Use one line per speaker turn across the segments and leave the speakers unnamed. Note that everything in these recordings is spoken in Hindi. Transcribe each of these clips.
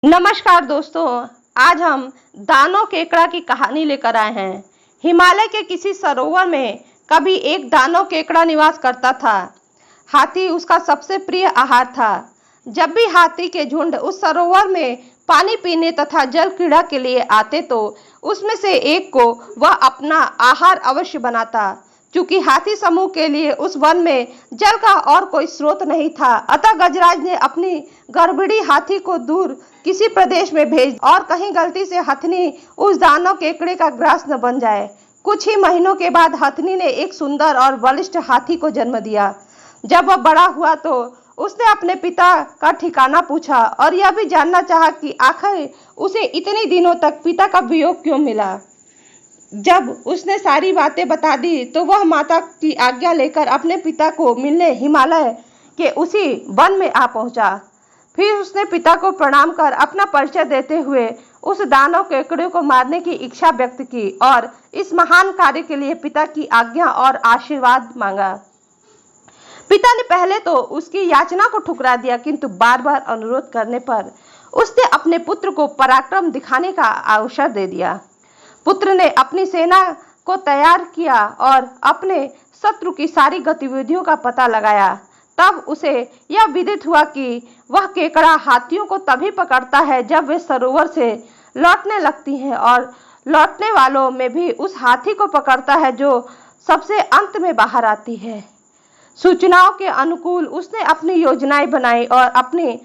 नमस्कार दोस्तों, आज हम दानव केकड़ा की कहानी लेकर आए हैं। हिमालय के किसी सरोवर में कभी एक दानव केकड़ा निवास करता था। हाथी उसका सबसे प्रिय आहार था। जब भी हाथी के झुंड उस सरोवर में पानी पीने तथा जल क्रीड़ा के लिए आते तो उसमें से एक को वह अपना आहार अवश्य बनाता। चूंकि हाथी समूह के लिए उस वन में जल का और कोई स्रोत नहीं था, अतः गजराज ने अपनी गड़बड़ी हाथी को दूर किसी प्रदेश में भेज और कहीं गलती से हथनी उस दानव केकड़े का ग्रास न बन जाए। कुछ ही महीनों के बाद हथनी ने एक सुंदर और बलिष्ठ हाथी को जन्म दिया। जब वह बड़ा हुआ तो उसने अपने पिता का ठिकाना पूछा और यह भी जानना चाहा कि आखिर उसे इतने दिनों तक पिता का वियोग क्यों मिला। जब उसने सारी बातें बता दी तो वह माता की आज्ञा लेकर अपने पिता को मिलने हिमालय के उसी वन में आ पहुंचा। फिर उसने पिता को प्रणाम कर अपना परिचय देते हुए उस दानव केकड़े को मारने की इच्छा व्यक्त की और इस महान कार्य के लिए पिता की आज्ञा और आशीर्वाद मांगा। पिता ने पहले तो उसकी याचना को ठुकरा दिया, किंतु बार बार अनुरोध करने पर उसने अपने पुत्र को पराक्रम दिखाने का अवसर दे दिया। पुत्र ने अपनी सेना को तैयार किया और अपने शत्रु की सारी गतिविधियों का पता लगाया। तब उसे यह विदित हुआ कि वह केकड़ा हाथियों को तभी पकड़ता है जब वे सरोवर से लौटने लगती हैं और लौटने वालों में भी उस हाथी को पकड़ता है जो सबसे अंत में बाहर आती है। सूचनाओं के अनुकूल उसने अपनी योजनाएं बनाई और अपने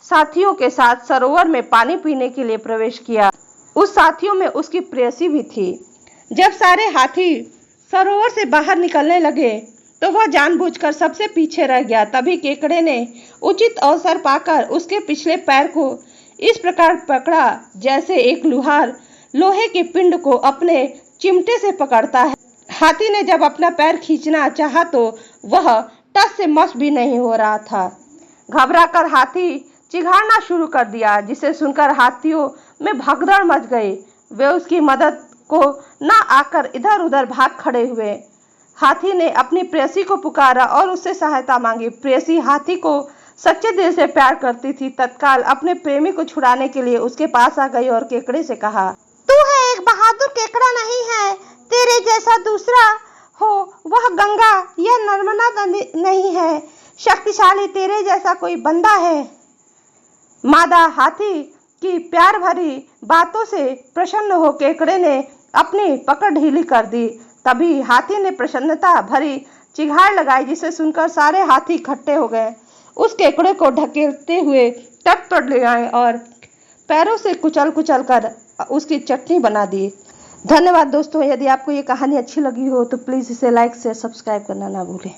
साथियों के साथ सरोवर में पानी पीने के लिए प्रवेश किया। उस साथियों में उसकी प्रेयसी भी थी। जब सारे हाथी सरोवर से बाहर निकलने लगे तो वह जानबूझकर सबसे पीछे रह गया। तभी केकड़े ने उचित अवसर पाकर उसके पिछले पैर को इस प्रकार पकड़ा जैसे एक लुहार लोहे के पिंड को अपने चिमटे से पकड़ता है। हाथी ने जब अपना पैर खींचना चाहा तो वह टस से मस भी नहीं हो रहा था। घबराकर हाथी चिघाड़ना शुरू कर दिया, जिसे सुनकर हाथियों में भगदड़ मच गई। वे उसकी मदद को न आकर इधर उधर भाग खड़े हुए। हाथी ने अपनी प्रेयसी को पुकारा और उससे सहायता मांगी। प्रेयसी हाथी को सच्चे दिल से प्यार करती थी। तत्काल अपने प्रेमी को छुड़ाने के लिए उसके पास आ गई और केकड़े से कहा, तू है एक बहादुर केकड़ा नहीं है, तेरे जैसा दूसरा हो वह गंगा या नर्मदा नहीं है, शक्तिशाली तेरे जैसा कोई बंदा है। मादा हाथी की प्यार भरी बातों से प्रसन्न हो केकड़े ने अपनी पकड़ ढीली कर दी। तभी हाथी ने प्रसन्नता भरी चिघाड़ लगाई, जिसे सुनकर सारे हाथी इकट्ठे हो गए। उस केकड़े को ढकेलते हुए तट पर ले आए और पैरों से कुचल कुचल कर उसकी चटनी बना दी। धन्यवाद दोस्तों। यदि आपको ये कहानी अच्छी लगी हो तो प्लीज़ इसे लाइक से सब्सक्राइब करना ना भूलें।